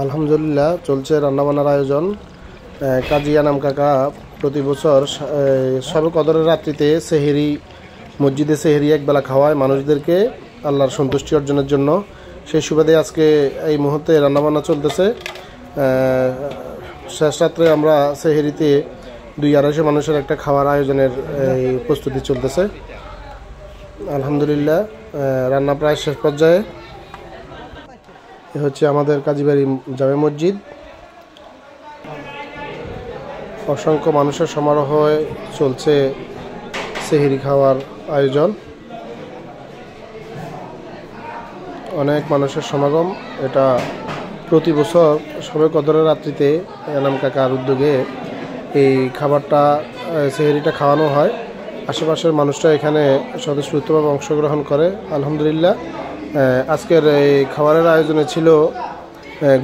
আলহামদুলিল্লাহ চলছে রান্নাবান্নার আয়োজন। কাজী আনাম কাকা প্রতি বছর শবে কদরের রাত্রিতে সেহরি মসজিদে সেহরি একবেলা খাওয়ায় মানুষদেরকে আল্লাহর সন্তুষ্টি অর্জনের জন্য। সেই সুবাদে আজকে এই মুহূর্তে রান্নাবান্না চলতেছে। শেষ রাত্রে আমরা সেহরিতে 200-250 মানুষের একটা খাওয়ার আয়োজনের প্রস্তুতি চলতেছে। আলহামদুলিল্লাহ রান্না প্রায় শেষ পর্যায়ে। হচ্ছে আমাদের কাজীবাড়ি জামে মসজিদ। অসংখ্য মানুষের সমারোহে চলছে সেহরি খাওয়ার আয়োজন। অনেক মানুষের সমাগম। এটা প্রতি বছর শবে কদরের রাত্রিতে আনাম কাকার উদ্যোগে এই খাবারটা সেহরিটা খাওয়ানো হয়। আশেপাশের মানুষরা এখানে স্বতঃস্ফূর্তভাবে অংশগ্রহণ করে। আলহামদুলিল্লাহ আজকের এই খাবারের আয়োজনে ছিল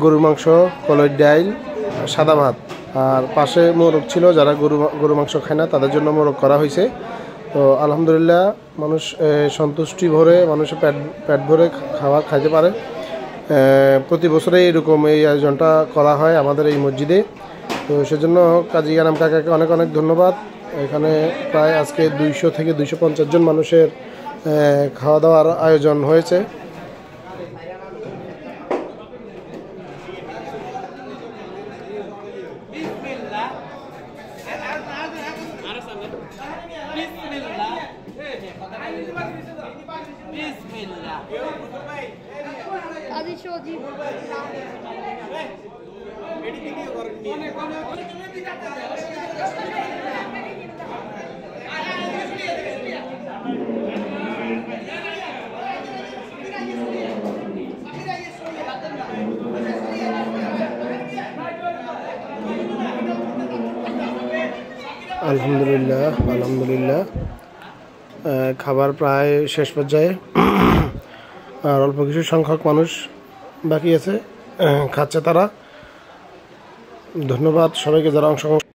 গরুর মাংস, কলইর ডাইল, সাদা ভাত, আর পাশে মোরগ ছিল। যারা গরু মাংস খায় না তাদের জন্য মোরগ করা হয়েছে। তো আলহামদুলিল্লাহ মানুষ সন্তুষ্টি ভরে, মানুষের পেট ভরে খাবার খাইতে পারে। প্রতি বছরেই এরকম এই আয়োজনটা করা হয় আমাদের এই মসজিদে। তো সেজন্য কাজী আনাম কাকাকে অনেক অনেক ধন্যবাদ। এখানে প্রায় আজকে 200 থেকে 250 জন মানুষের খাওয়া দাওয়ার আয়োজন হয়েছে। আলহামদুলিল্লাহ আলহামদুলিল্লাহ খাবার প্রায় শেষ পর্যায়ে, আর অল্প কিছু সংখ্যক মানুষ বাকি আছে, খাচ্ছে তারা। ধন্যবাদ সবাইকে যারা অংশগ্রহণ